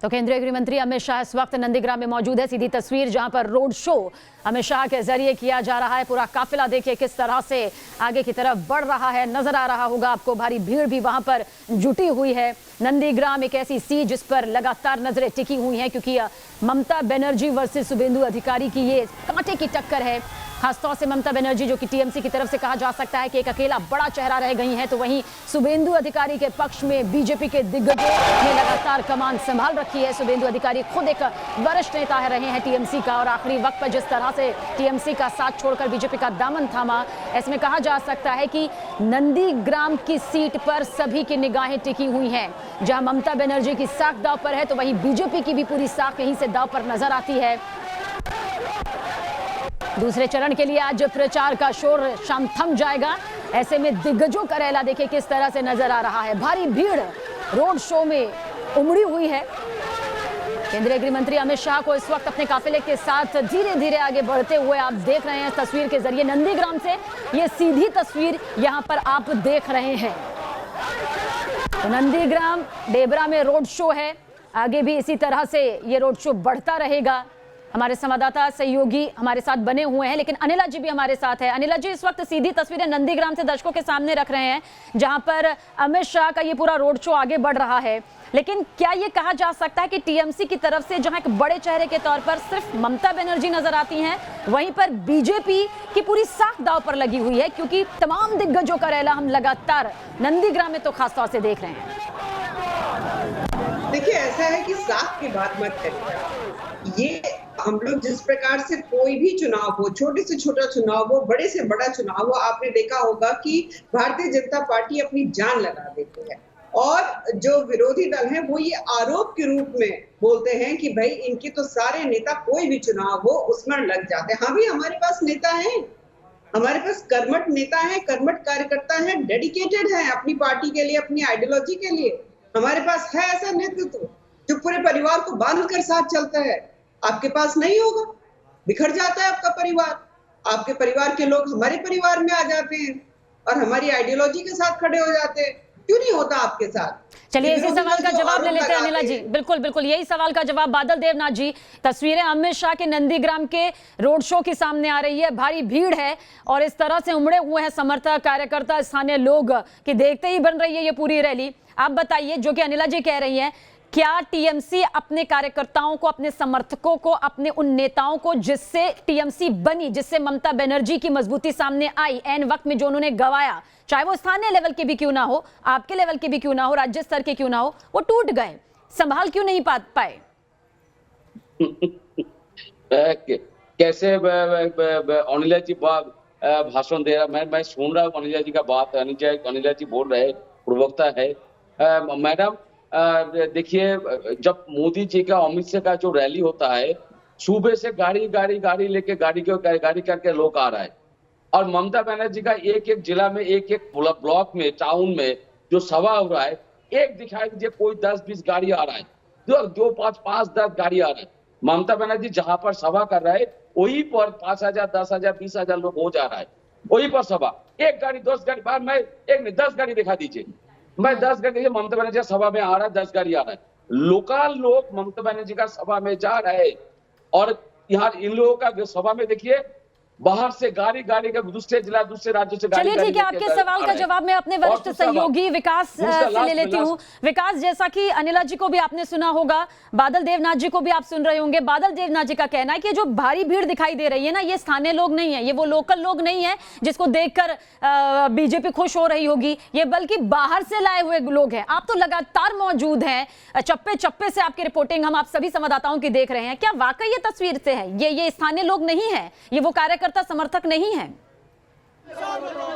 तो केंद्रीय गृह मंत्री अमित शाह इस वक्त नंदीग्राम में मौजूद है। सीधी तस्वीर जहां पर रोड शो अमित शाह के जरिए किया जा रहा है। पूरा काफिला देखिए किस तरह से आगे की तरफ बढ़ रहा है, नजर आ रहा होगा आपको। भारी भीड़ भी वहां पर जुटी हुई है। नंदीग्राम एक ऐसी सीट जिस पर लगातार नजरें टिकी हुई हैं, क्योंकि ममता बनर्जी वर्सेस शुभेंदु अधिकारी की ये कांटे की टक्कर है। खासतौर से ममता बनर्जी जो कि टीएमसी की तरफ से कहा जा सकता है कि एक अकेला बड़ा चेहरा रह गई हैं, तो वहीं शुभेंदु अधिकारी के पक्ष में बीजेपी के दिग्गजों ने लगातार कमान संभाल रखी है। शुभेंदु अधिकारी खुद एक वरिष्ठ नेता रहे हैं टीएमसी का, और आखिरी वक्त पर जिस तरह से टीएमसी का साथ छोड़कर बीजेपी का दामन थामा, ऐसे कहा जा सकता है कि नंदीग्राम की सीट पर सभी की निगाहें टिकी हुई हैं। जहां ममता बनर्जी की साख दांव पर है, तो वहीं बीजेपी की भी पूरी साख यहीं से दांव पर नजर आती है। दूसरे चरण के लिए आज प्रचार का शोर शाम थम जाएगा। ऐसे में दिग्गजों का रैला देखिए किस तरह से नजर आ रहा है। भारी भीड़ रोड शो में उमड़ी हुई है। केंद्रीय गृह मंत्री अमित शाह को इस वक्त अपने काफिले के साथ धीरे धीरे आगे बढ़ते हुए आप देख रहे हैं तस्वीर के जरिए। नंदीग्राम से ये सीधी तस्वीर यहां पर आप देख रहे हैं। तो नंदीग्राम डेबरा में रोड शो है, आगे भी इसी तरह से ये रोड शो बढ़ता रहेगा। हमारे संवाददाता सहयोगी हमारे साथ बने हुए हैं, लेकिन अनिला जी भी हमारे साथ है। अनिला जी, इस वक्त सीधी तस्वीरें नंदीग्राम से दर्शकों के सामने रख रहे हैं, जहां पर अमित शाह का ये पूरा रोड शो आगे बढ़ रहा है। लेकिन क्या ये कहा जा सकता है कि टीएमसी की तरफ से जहां एक बड़े चेहरे के तौर पर सिर्फ ममता बनर्जी नजर आती हैं, वहीं पर बीजेपी की पूरी साख दांव पर लगी हुई है, क्योंकि तमाम दिग्गजों का रैला हम लगातार नंदीग्राम में तो खासतौर से देख रहे हैं। देखिए, ऐसा है कि साख की बात मत करिए। ये हम लोग जिस प्रकार से कोई भी चुनाव हो, छोटे से छोटा चुनाव हो, बड़े से बड़ा चुनाव हो, आपने देखा होगा कि भारतीय जनता पार्टी अपनी जान लगा देती है। और जो विरोधी दल है वो ये आरोप के रूप में बोलते हैं कि भाई इनके तो सारे नेता कोई भी चुनाव हो उसमें लग जाते हैं। हाँ भी हमारे पास नेता हैं, हमारे पास कर्मठ नेता हैं, कर्मठ कार्यकर्ता हैं, डेडिकेटेड हैं अपनी पार्टी के लिए, अपनी आइडियोलॉजी के लिए। हमारे पास है ऐसा नेतृत्व जो पूरे परिवार को बांध कर साथ चलता है। आपके पास नहीं होगा, बिखर जाता है आपका परिवार। आपके परिवार के लोग हमारे परिवार में आ जाते हैं और हमारी आइडियोलॉजी के साथ खड़े हो जाते हैं। क्यों नहीं होता आपके साथ? चलिए इसी सवाल का जवाब ले लेते हैं अनिला जी। बिल्कुल बिल्कुल यही सवाल का जवाब बादल देवनाथ जी। तस्वीरें अमित शाह के नंदीग्राम के रोड शो की सामने आ रही है। भारी भीड़ है और इस तरह से उमड़े हुए हैं समर्थक, कार्यकर्ता, स्थानीय लोग कि देखते ही बन रही है ये पूरी रैली। आप बताइए, जो कि अनिला जी कह रही हैं, क्या टीएमसी अपने कार्यकर्ताओं को, अपने समर्थकों को, अपने उन नेताओं को जिससे टीएमसी बनी, जिससे ममता बनर्जी की मजबूती सामने आई, एन वक्त में जो उन्होंने गवाया, चाहे वो स्थानीय लेवल के भी क्यों ना हो, आपके लेवल के भी क्यों ना हो, राज्य स्तर के क्यों ना हो, वो टूट गए, संभाल क्यों नहीं पाए? कैसे अनिला जी भाषण दे रहा, मैं सुन रहा हूँ अनिला जी का बात। अनिला जी बोल रहे, प्रवक्ता है। मैडम देखिए, जब मोदी जी का, अमित शाह का जो रैली होता है, सुबह से गाड़ी लेके गाड़ी करके लोग आ रहा है। और ममता बनर्जी का एक एक जिला में, एक एक ब्लॉक में, टाउन में जो सभा हो रहा है, एक दिखाई दीजिए कोई 10-20 गाड़ी आ रहा है, दो 5-10 गाड़ी आ रहा है। ममता बनर्जी जहां पर सभा कर रहा है वहीं पर 5,000, 10,000, 20,000 लोग हो जा रहा है। वहीं पर सभा, एक गाड़ी 10 गाड़ी बाहर, मैं एक नहीं 10 गाड़ी दिखा दीजिए, मैं 10 गाड़ी, ममता बनर्जी सभा में आ रहा है, 10 गाड़ी आ रहा है। लोकल लोग ममता बनर्जी का सभा में जा रहे हैं और यहाँ इन लोगों का सभा में देखिए बाहर से गाड़ी का दूसरे जिला, दूसरे राज्यों से गाड़ी। चलिए ठीक है, आपके सवाल का जवाब मैं अपने वरिष्ठ सहयोगी विकास से ले लेती हूँ। विकास, जैसा कि अनिला जी को भी आपने सुना होगा, बादल देवनाथ जी को भी आप सुन रहे होंगे। बादल देवनाथ जी का कहना है कि जो भारी भीड़ दिखाई दे रही है ना, ये स्थानीय लोग नहीं है, ये वो लोकल लोग नहीं है जिसको देखकर बीजेपी खुश हो रही होगी, ये बल्कि बाहर से लाए हुए लोग हैं। आप तो लगातार मौजूद हैं, चप्पे चप्पे से आपकी रिपोर्टिंग हम आप सभी संवाददाताओं की देख रहे हैं। क्या वाकई ये तस्वीर से है, ये स्थानीय लोग नहीं है, ये वो कार्यकर्ता समर्थक नहीं है?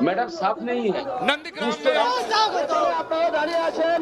मैडम साफ नहीं है।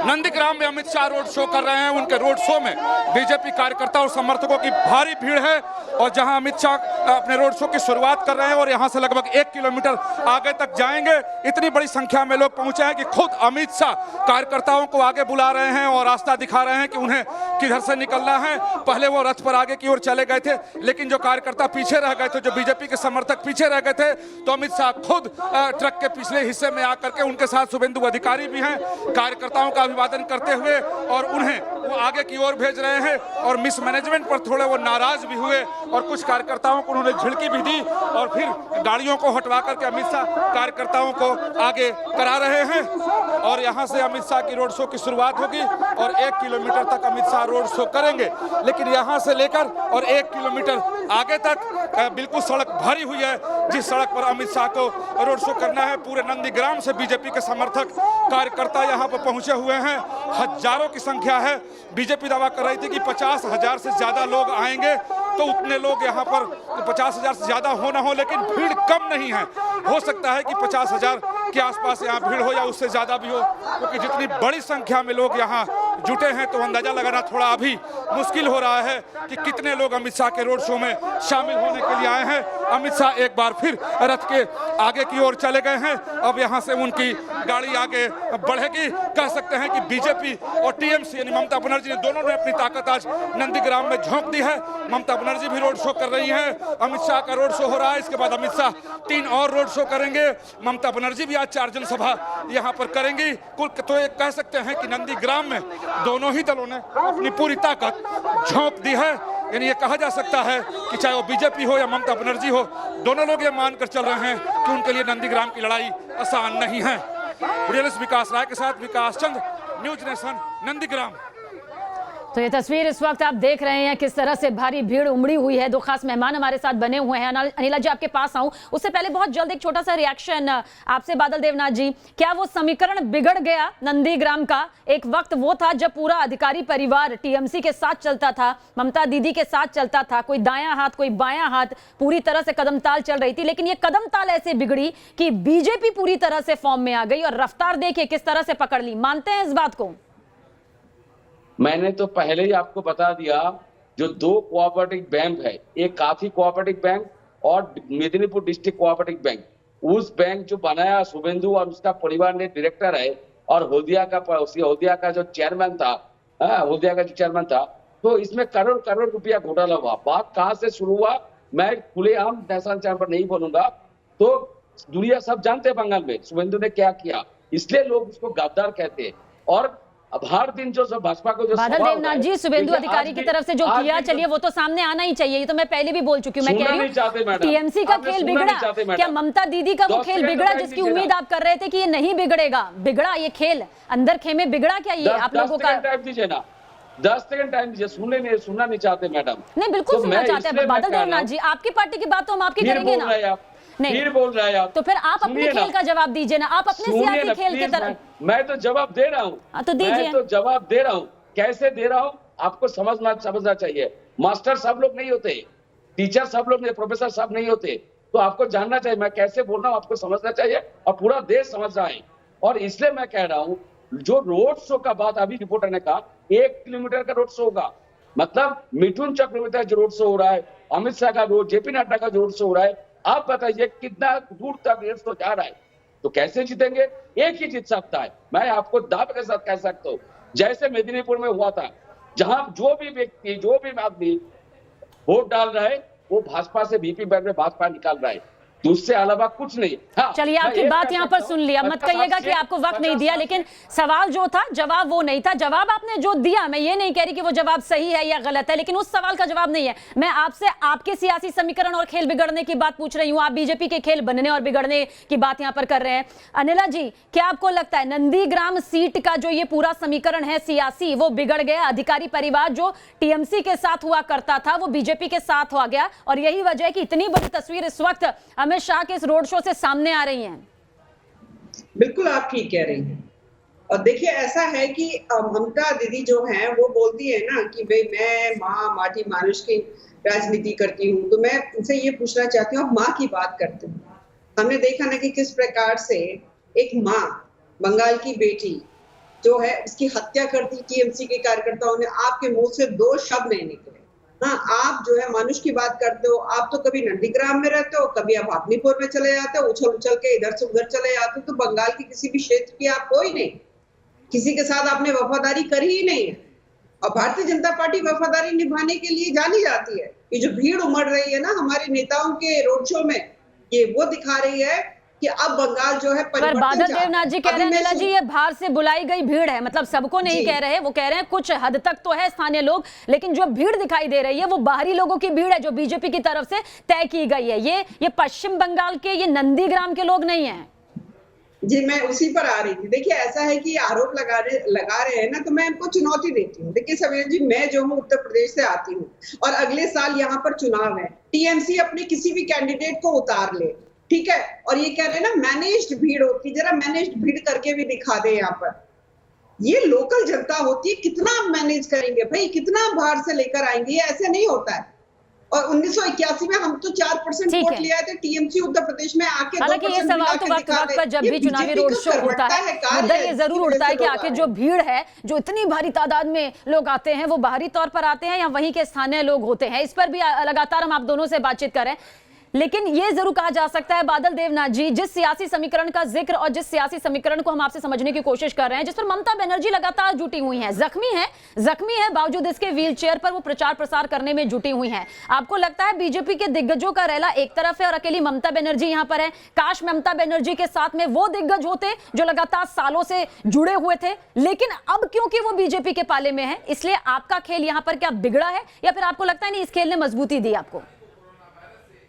नंदीग्राम में अमित शाह रोड शो कर रहे हैं। उनके रोड शो में बीजेपी कार्यकर्ता और समर्थकों की भारी भीड़ है। और जहां अमित शाह अपने रोड शो की शुरुआत कर रहे हैं और यहां से लगभग 1 किलोमीटर आगे तक जाएंगे, इतनी बड़ी संख्या में लोग पहुंचे हैं कि खुद अमित शाह कार्यकर्ताओं को आगे बुला रहे हैं और रास्ता दिखा रहे हैं कि उन्हें किधर से निकलना है। पहले वो रथ पर आगे की ओर चले गए थे, लेकिन जो कार्यकर्ता पीछे रह गए थे, जो बीजेपी के समर्थक पीछे रह गए थे, तो अमित शाह खुद ट्रक के पिछले हिस्से में आकर के उनके साथ शुभेंदु अधिकारी भी हैं, कार्यकर्ताओं का अभिवादन करते हुए और उन्हें वो आगे की ओर भेज रहे हैं। और मिसमैनेजमेंट पर थोड़े वो नाराज भी हुए और कुछ कार्यकर्ताओं को उन्होंने झिड़की भी दी और फिर गाड़ियों को हटवा करके अमित शाह कार्यकर्ताओं को आगे करा रहे हैं। और यहां से अमित शाह की रोड शो की शुरुआत होगी और 1 किलोमीटर तक अमित शाह रोड शो करेंगे। लेकिन यहां से लेकर और 1 किलोमीटर आगे तक बिल्कुल सड़क भरी हुई है, जिस सड़क पर अमित शाह को रोड शो करना है। पूरे नंदीग्राम से बीजेपी के समर्थक कार्यकर्ता यहां पर पहुंचे हुए हैं, हजारों की संख्या है। बीजेपी दावा कर रही थी कि 50,000 से ज्यादा लोग आएंगे, तो उतने लोग यहाँ पर 50,000 से ज्यादा हो ना हो, लेकिन भीड़ कम नहीं है। हो सकता है कि 50,000 के आसपास यहाँ भीड़ हो या उससे ज्यादा भी हो, क्योंकि जितनी बड़ी संख्या में लोग यहाँ जुटे हैं तो अंदाजा लगाना थोड़ा अभी मुश्किल हो रहा है कि कितने लोग अमित शाह के रोड शो में शामिल होने के लिए आए हैं। अमित शाह एक बार फिर रथ के आगे की ओर चले गए हैं। अब यहाँ से उनकी गाड़ी आगे बढ़ेगी। कह सकते हैं कि बीजेपी और टीएमसी यानी ममता बनर्जी ने दोनों ने अपनी ताकत आज नंदीग्राम में झोंक दी है। ममता बनर्जी भी रोड शो कर रही हैं, अमित शाह का रोड शो हो रहा है। इसके बाद अमित शाह 3 और रोड शो करेंगे। ममता बनर्जी भी आज 4 जनसभा यहाँ पर करेंगी। कुल तो एक कह सकते हैं कि नंदीग्राम में दोनों ही दलों ने अपनी पूरी ताकत झोंक दी है। यानी ये कहा जा सकता है कि चाहे वो बीजेपी हो या ममता बनर्जी हो, दोनों लोग ये मानकर चल रहे हैं कि उनके लिए नंदीग्राम की लड़ाई आसान नहीं है। जर्नलिस्ट विकास राय के साथ विकास चंद, न्यूज नेशन, नंदीग्राम। तो ये तस्वीर इस वक्त आप देख रहे हैं किस तरह से भारी भीड़ उमड़ी हुई है। 2 खास मेहमान हमारे साथ बने हुए हैं। अनिला जी, आपके पास आऊं उससे पहले बहुत जल्द एक छोटा सा रिएक्शन आपसे। बादल देवनाथ जी, क्या वो समीकरण बिगड़ गया नंदीग्राम का? एक वक्त वो था जब पूरा अधिकारी परिवार टीएमसी के साथ चलता था, ममता दीदी के साथ चलता था, कोई दायां हाथ कोई बायां हाथ, पूरी तरह से कदम ताल चल रही थी। लेकिन ये कदम ताल ऐसे बिगड़ी कि बीजेपी पूरी तरह से फॉर्म में आ गई और रफ्तार देखिए किस तरह से पकड़ ली। मानते हैं इस बात को? मैंने तो पहले ही आपको बता दिया, जो 2 कोऑपरेटिव बैंक है, एक काफी कोऑपरेटिव बैंक और मेदिनीपुर डिस्ट्रिक्ट कोऑपरेटिव बैंक, उस बैंक जो बनाया शुभेंदु और उसका परिवार ने डायरेक्टर है, और हल्दिया का जो चेयरमैन था, हल्दिया का जो चेयरमैन था, तो इसमें करोड़ करोड़ रुपया घोटाला हुआ। बात कहाँ से शुरू हुआ मैं खुलेआम नेशनल चैनल पर नहीं बोलूंगा, तो दुनिया सब जानते हैं बंगाल में शुभेंदु ने क्या किया, इसलिए लोग उसको गद्दार कहते हैं। और अब हर दिन जो सब भाजपा को जो बादल देवनाथ जी, शुभेंदु अधिकारी की तरफ से जो किया, चलिए वो तो सामने आना ही चाहिए। ये तो मैं पहले भी बोल चुकी हूँ। मैं कह रही हूँ टीएमसी का खेल बिगड़ा, क्या ममता दीदी का वो खेल बिगड़ा जिसकी उम्मीद आप कर रहे थे कि ये नहीं बिगड़ेगा? बिगड़ा ये खेल, अंदर खेमे बिगड़ा क्या ये आप लोगों का? 10 सेकंड टाइम दीजिए, सुनना नहीं चाहते मैडम? नहीं, बिल्कुल सुनना चाहते हैं बादल देवनाथ जी। आपकी पार्टी की बात तो हम आपकी करेंगे ना। नहीं, फिर बोल रहे हैं आप, तो फिर आप अपने खेल का जवाब दीजिए ना, आप अपने सियासी खेल की तरफ। मैं तो जवाब दे रहा हूँ, तो दीजिए। मैं तो जवाब दे रहा हूँ, कैसे दे रहा हूँ आपको समझना चाहिए। मास्टर सब लोग नहीं होते, टीचर सब लोग नहीं, प्रोफेसर सब नहीं होते, तो आपको जानना चाहिए मैं कैसे बोल रहा हूँ, आपको समझना चाहिए और पूरा देश समझ रहा है। और इसलिए मैं कह रहा हूँ, जो रोड शो का बात अभी रिपोर्टर ने कहा, 1 किलोमीटर का रोड शो होगा, मतलब मिथुन चक्रवर्ती का जो रोड शो हो रहा है, अमित शाह का रोड, जेपी नड्डा का जो रोड शो हो रहा है, आप बताइए कितना दूर तक रेस तो जा रहा है, तो कैसे जीतेंगे? एक ही जीत सकता है, मैं आपको दावे के साथ कह सकता हूँ। जैसे मेदिनीपुर में हुआ था, जहां जो भी व्यक्ति जो भी आदमी वोट डाल रहा है वो भाजपा से वीपी बैंक में भाजपा निकाल रहा है, तो उससे अलावा कुछ नहीं। हाँ, चलिए आपकी बात यहाँ पर सुन लिया, मत कहिएगा कि आपको वक्त नहीं दिया, लेकिन सवाल जो था जवाब वो नहीं था। जवाब आपने जो दिया, मैं ये नहीं कह रही कि वो जवाब सही है या गलत है, लेकिन उस सवाल का जवाब नहीं है। मैं आपसे आपके सियासी समीकरण और खेल बिगड़ने की बात पूछ रही हूँ। आप बीजेपी के खेल बनने और बिगड़ने की बात यहाँ पर कर रहे हैं। अनिला जी, क्या आपको लगता है नंदीग्राम सीट का जो ये पूरा समीकरण है सियासी, वो बिगड़ गया? अधिकारी परिवार जो टीएमसी के साथ हुआ करता था वो बीजेपी के साथ हो गया, और यही वजह है कि इतनी बड़ी तस्वीर इस वक्त अमित शाह के इस रोड शो से सामने आ रही हैं। बिल्कुल आप ठीक कह रही हैं। और देखिए ऐसा है कि ममता दीदी जो हैं वो बोलती है ना कि भाई मैं माँ माटी मानुष की राजनीति करती हूँ, तो मैं उनसे ये पूछना चाहती हूँ, माँ की बात करते हैं, हमने देखा ना कि किस प्रकार से एक माँ, बंगाल की बेटी जो है उसकी हत्या कर दी टीएमसी के कार्यकर्ताओं ने। आपके मुंह से 2 शब्द नहीं निकले। हाँ, आप जो है मानुष की बात करते हो, आप तो कभी नंदीग्राम में रहते हो, कभी आप अपनीपुर में चले जाते हो, उछल उछल के इधर से उधर चले जाते हो, तो बंगाल की किसी भी क्षेत्र की आप हो ही नहीं, किसी के साथ आपने वफादारी करी ही नहीं है। और भारतीय जनता पार्टी वफादारी निभाने के लिए जानी जाती है। ये जो भीड़ उमड़ रही है ना हमारे नेताओं के रोड शो में, ये वो दिखा रही है कि अब बंगाल जो है पर बादल देवनाथ जी कह रहे हैं नीला जी ये बाहर से बुलाई गई भीड़ है, मतलब सबको नहीं कह रहे हैं, वो कह रहे हैं कुछ हद तक तो है स्थानीय लोग, लेकिन जो भीड़ दिखाई दे रही है वो बाहरी लोगों की भीड़ है जो बीजेपी की तरफ से तय की गई है। ये पश्चिम बंगाल के, ये नंदीग्राम के लोग नहीं है। जी मैं उसी पर आ रही थी। देखिए ऐसा है कि आरोप लगा रहे हैं ना, तो मैं इनको चुनौती देती हूँ। देखिए सवेरा जी, मैं जो हूँ उत्तर प्रदेश से आती हूँ और अगले साल यहाँ पर चुनाव है, टीएमसी अपने किसी भी कैंडिडेट को उतार ले, ठीक है, और ये कह रहे हैं ना मैनेज्ड भीड़ होती, जरा मैनेज्ड भीड़ करके भी दिखा दे। यहाँ पर ये लोकल जनता होती है, कितना मैनेज करेंगे भाई, कितना बाहर से लेकर आएंगे, ये ऐसे नहीं होता है। और 1981 में हम तो 4% वोट ले आए थे टीएमसी उत्तर प्रदेश में आके। हालांकि ये सवाल तो वक्त वक्त पर जब भी चुनावी रोड शो होता है मुद्दा ये जरूर उठता है कि आखिर जो भीड़ है, जो इतनी भारी तादाद में लोग आते हैं, वो बाहरी तौर पर आते हैं या वहीं के स्थानीय लोग होते हैं। इस पर भी लगातार हम आप दोनों से बातचीत कर रहे हैं, लेकिन ये जरूर कहा जा सकता है बादल देवनाथ जी, जिस सियासी समीकरण का जिक्र और जिस सियासी समीकरण को हम आपसे समझने की कोशिश कर रहे हैं, जिस पर ममता बनर्जी लगातार जुटी हुई हैं, जख्मी है बावजूद इसके व्हीलचेयर पर वो प्रचार प्रसार करने में जुटी हुई हैं। आपको लगता है बीजेपी के दिग्गजों का रैला एक तरफ है और अकेली ममता बनर्जी यहां पर है? काश ममता बनर्जी के साथ में वो दिग्गज होते जो लगातार सालों से जुड़े हुए थे, लेकिन अब क्योंकि वो बीजेपी के पाले में है, इसलिए आपका खेल यहां पर क्या बिगड़ा है या फिर आपको लगता है नहीं इस खेल ने मजबूती दी आपको?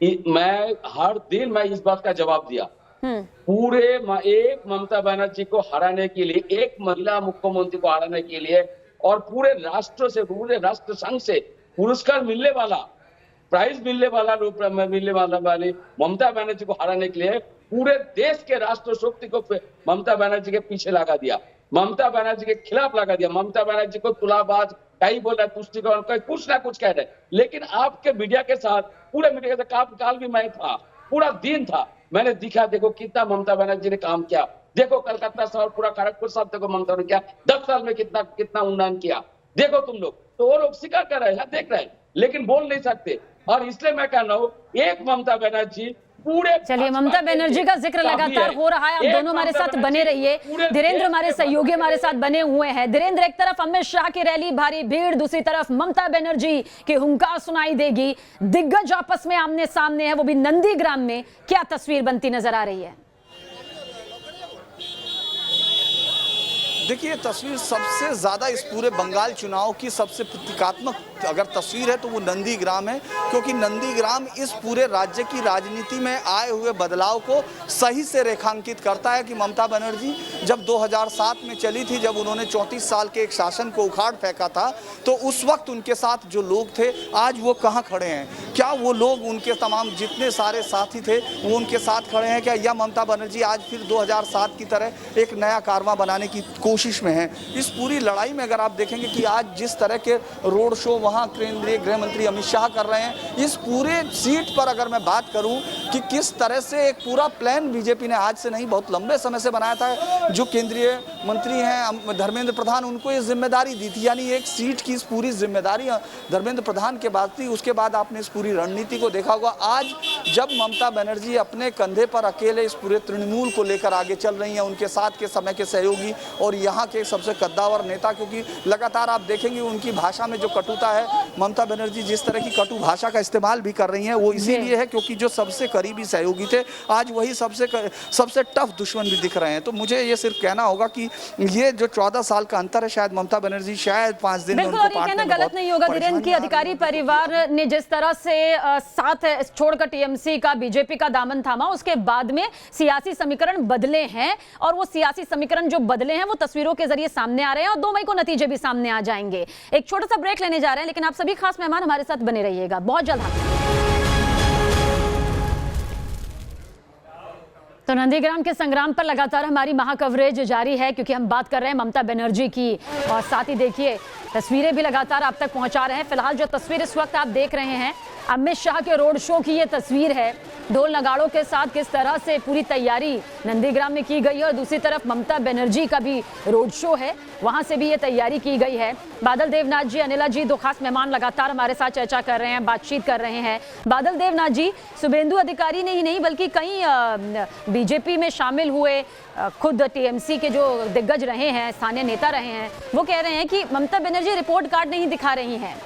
मैं हर दिन मैं इस बात का जवाब दिया, पूरे एक ममता बनर्जी को हराने के लिए, एक महिला मुख्यमंत्री को हराने के लिए और पूरे राष्ट्र से, पूरे राष्ट्र संघ से पुरस्कार मिलने वाला, प्राइज मिलने वाला वाली ममता बनर्जी को हराने के लिए पूरे देश के राष्ट्र शक्ति को ममता बनर्जी के पीछे लगा दिया, ममता बनर्जी के खिलाफ लगा दिया। ममता बनर्जी को तुलाबाज कहीं बोल रहा है, तुष्टिकरण कुछ ना कुछ कह रहे, लेकिन आपके मीडिया के साथ, पूरे मीडिया के साथ काल भी मैं था, पूरा दिन था, मैंने दिखा देखो कितना ममता बनर्जी ने काम किया, देखो कलकत्ता शहर पूरा खड़गपुर साहब देखो ममता ने क्या 10 साल में कितना उन्नयन किया, देखो तुम लोग। तो वो लोग स्वीकार कर रहे हैं, देख रहे हैं, लेकिन बोल नहीं सकते। और इसलिए मैं कह रहा हूँ एक ममता बनर्जी पूरे। चलिए, ममता बनर्जी का जिक्र लगातार हो रहा है, आप दोनों हमारे साथ बने रहिए। धीरेन्द्र हमारे सहयोगी हमारे साथ बने हुए हैं। धीरेन्द्र, एक तरफ अमित शाह की रैली, भारी भीड़, दूसरी तरफ ममता बनर्जी की हुंकार सुनाई देगी, दिग्गज आपस में आमने सामने है, वो भी नंदीग्राम में। क्या तस्वीर बनती नजर आ रही है? देखिए, तस्वीर सबसे ज़्यादा इस पूरे बंगाल चुनाव की सबसे प्रतीकात्मक अगर तस्वीर है तो वो नंदीग्राम है, क्योंकि नंदीग्राम इस पूरे राज्य की राजनीति में आए हुए बदलाव को सही से रेखांकित करता है कि ममता बनर्जी जब 2007 में चली थी, जब उन्होंने 34 साल के एक शासन को उखाड़ फेंका था, तो उस वक्त उनके साथ जो लोग थे आज वो कहाँ खड़े हैं? क्या वो लोग, उनके तमाम जितने सारे साथी थे वो उनके साथ खड़े हैं क्या, या ममता बनर्जी आज फिर 2007 की तरह एक नया कारवां बनाने की कोशिश में है? इस पूरी लड़ाई में अगर आप देखेंगे कि आज जिस तरह के रोड शो वहां केंद्रीय गृह मंत्री अमित शाह कर रहे हैं, इस पूरे सीट पर अगर मैं बात करूं कि किस तरह से एक पूरा प्लान बीजेपी ने आज से नहीं बहुत लंबे समय से बनाया था, जो केंद्रीय मंत्री हैं धर्मेंद्र प्रधान, उनको ये जिम्मेदारी दी थी, यानी एक सीट की इस पूरी जिम्मेदारी धर्मेंद्र प्रधान के बाद थी। उसके बाद आपने इस पूरी रणनीति को देखा होगा। आज जब ममता बनर्जी अपने कंधे पर अकेले इस पूरे तृणमूल को लेकर आगे चल रही हैं, उनके साथ के समय के सहयोगी और यहाँ के सबसे कद्दावर नेता, क्योंकि लगातार आप देखेंगे उनकी भाषा में जो कटुता है, ममता बनर्जी जिस तरह की कटु भाषा का इस्तेमाल भी कर रही हैं, वो इसीलिए है क्योंकि जो सबसे करीबी सहयोगी थे आज वही सबसे टफ दुश्मन भी दिख रहे हैं। तो मुझे ये सिर्फ कहना होगा कि ये जो 14 साल का अंतर है, शायद ममता बनर्जी शायद 5 दिन में उनको कहना गलत नहीं होगा धीरेन्द्र की अधिकारी परिवार ने जिस तरह से साथ छोड़कर टीएमसी का, बीजेपी का दामन थामा, उसके बाद में सियासी समीकरण बदले हैं और वो सियासी समीकरण जो बदले हैं वो तस्वीरों के जरिए सामने आ रहे हैं और 2 मई को नतीजे भी सामने आ जाएंगे। एक छोटा सा ब्रेक लेने जा रहे हैं, लेकिन आप सभी खास मेहमान हमारे साथ बने रहिएगा, बहुत जल्द। तो नंदीग्राम के संग्राम पर लगातार हमारी महा कवरेज जारी है, क्योंकि हम बात कर रहे हैं ममता बनर्जी की और साथ ही देखिए तस्वीरें भी लगातार आप तक पहुंचा रहे हैं। फिलहाल जो तस्वीर इस वक्त आप देख रहे हैं अमित शाह के रोड शो की ये तस्वीर है, ढोल नगाड़ों के साथ किस तरह से पूरी तैयारी नंदीग्राम में की गई है और दूसरी तरफ ममता बनर्जी का भी रोड शो है, वहां से भी ये तैयारी की गई है। बादल देवनाथ जी, अनिला जी, 2 खास मेहमान लगातार हमारे साथ चर्चा कर रहे हैं, बातचीत कर रहे हैं। बादल देवनाथ जी, शुभेंदु अधिकारी ने ही नहीं बल्कि कई बीजेपी में शामिल हुए खुद टीएमसी के जो दिग्गज रहे हैं, स्थानीय नेता रहे हैं, वो कह रहे हैं कि ममता बनर्जी रिपोर्ट कार्ड नहीं दिखा रही हैं।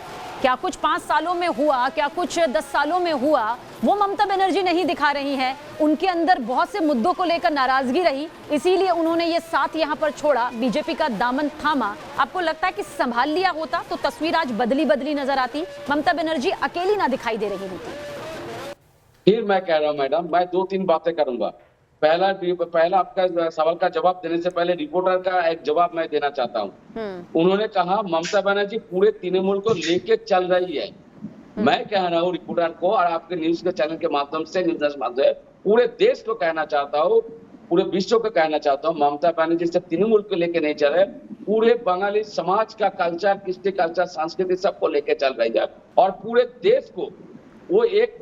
क्या कुछ 5 सालों में हुआ, क्या कुछ 10 सालों में हुआ, वो ममता बनर्जी नहीं दिखा रही हैं। उनके अंदर बहुत से मुद्दों को लेकर नाराजगी रही, इसीलिए उन्होंने ये साथ यहाँ पर छोड़ा, बीजेपी का दामन थामा। आपको लगता है कि संभाल लिया होता तो तस्वीर आज बदली बदली नजर आती, ममता बनर्जी अकेली ना दिखाई दे रही होती? फिर मैं कह रहा हूँ मैडम, मैं 2-3 बातें करूंगा। पहला आपका सवाल का जवाब देने से पहले रिपोर्टर का एक जवाब मैं देना चाहता हूँ। उन्होंने कहा ममता बनर्जी पूरे तृणमूल को लेके चल रही है। मैं कह रहा हूँ रिपोर्टर को और आपके न्यूज के चैनल के माध्यम से, पूरे देश को कहना चाहता हूँ, पूरे विश्व को कहना चाहता हूँ, ममता बनर्जी सिर्फ तृणमूल को लेके नहीं चल रहे, पूरे बंगाली समाज का कल्चर, कृष्टि कल्चर, संस्कृति सबको लेके चल रही है। और पूरे देश को वो एक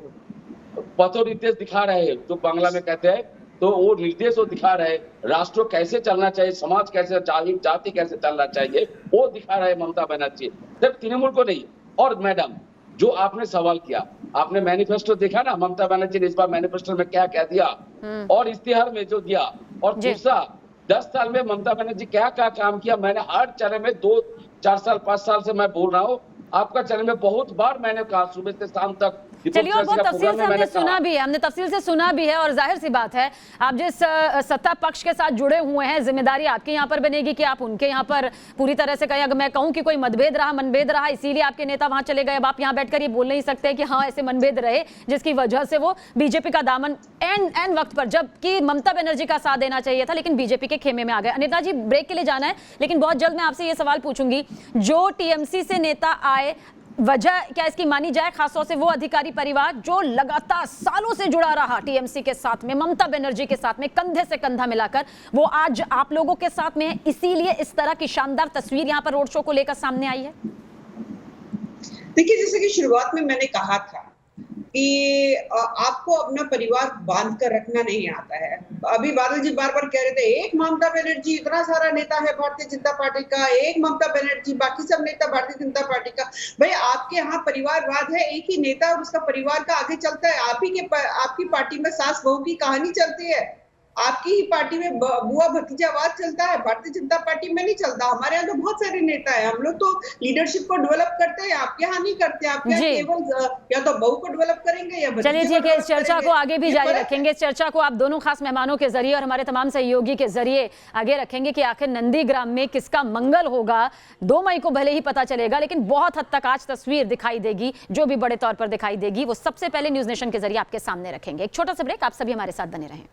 पथो निर्देश दिखा रहे हैं, जो बांग्ला में कहते हैं, तो वो निर्देश वो दिखा रहे, राष्ट्र कैसे चलना चाहिए, समाज कैसे, जाति कैसे चलना चाहिए, वो दिखा रहे ममता बनर्जी, सिर्फ तृणमूल को नहीं। और मैडम, जो आपने सवाल किया, आपने मैनिफेस्टो देखा ना, ममता बनर्जी ने इस बार मैनिफेस्टो में क्या क्या दिया और इश्तिहार में जो दिया, और दूसरा 10 साल में ममता बनर्जी क्या क्या काम किया। मैंने हर चैनल में 2-4 साल 5 साल से मैं बोल रहा हूँ, आपका चैनल में बहुत बार मैंने कहा, सुबह से शाम तक। चलिए, और बहुत तफसील से हमने सुना भी है, हमने तफसील से सुना भी है, और जाहिर सी बात है आप जिस सत्ता पक्ष के साथ जुड़े हुए हैं, जिम्मेदारी आपके यहाँ पर बनेगी कि आप उनके यहाँ पर पूरी तरह से कहें। अगर मैं कहूँ कि कोई मनभेद रहा इसीलिए आपके नेता वहां चले गए, अब आप यहाँ बैठकर ये बोल नहीं सकते कि हाँ ऐसे मनभेद रहे जिसकी वजह से वो बीजेपी का दामन एन वक्त पर, जबकि ममता बनर्जी का साथ देना चाहिए था, लेकिन बीजेपी के खेमे में आ गए। अनिता जी, ब्रेक के लिए जाना है, लेकिन बहुत जल्द मैं आपसे ये सवाल पूछूंगी, जो टीएमसी से नेता आए, वजह क्या इसकी मानी जाए? खासतौर से वो अधिकारी परिवार जो लगातार सालों से जुड़ा रहा टीएमसी के साथ में, ममता बनर्जी के साथ में, कंधे से कंधा मिलाकर, वो आज आप लोगों के साथ में है, इसीलिए इस तरह की शानदार तस्वीर यहाँ पर रोड शो को लेकर सामने आई है। देखिए, जैसे कि शुरुआत में मैंने कहा था कि आपको अपना परिवार बांध कर रखना नहीं आता है। अभी बादल जी बार बार कह रहे थे, एक ममता बनर्जी, इतना सारा नेता है भारतीय जनता पार्टी का, एक ममता बनर्जी, बाकी सब नेता भारतीय जनता पार्टी का। भाई, आपके यहाँ परिवारवाद है, एक ही नेता और उसका परिवार का आगे चलता है। आपकी पार्टी में सास बहू की कहानी चलती है, आपकी ही पार्टी में बुआ भतीजावाद चलता है, भारतीय जनता पार्टी में नहीं चलता। हमारे यहाँ तो बहुत सारे नेता है, हम लोग तो लीडरशिप को डेवलप करते हैं, आपके यहाँ नहीं करते। आपके यहाँ केवल या तो बहू को डेवलप करेंगे या। चलिए ठीक है, इस चर्चा को आगे भी जारी रखेंगे। इस चर्चा को आप दोनों खास मेहमानों के जरिए और हमारे तमाम सहयोगी के जरिए आगे रखेंगे कि आखिर नंदीग्राम में किसका मंगल होगा। 2 मई को भले ही पता चलेगा, लेकिन बहुत हद तक आज तस्वीर दिखाई देगी, जो भी बड़े तौर पर दिखाई देगी वो सबसे पहले न्यूज नेशन के जरिए आपके सामने रखेंगे। एक छोटा सा ब्रेक, आप सभी हमारे साथ बने रहें।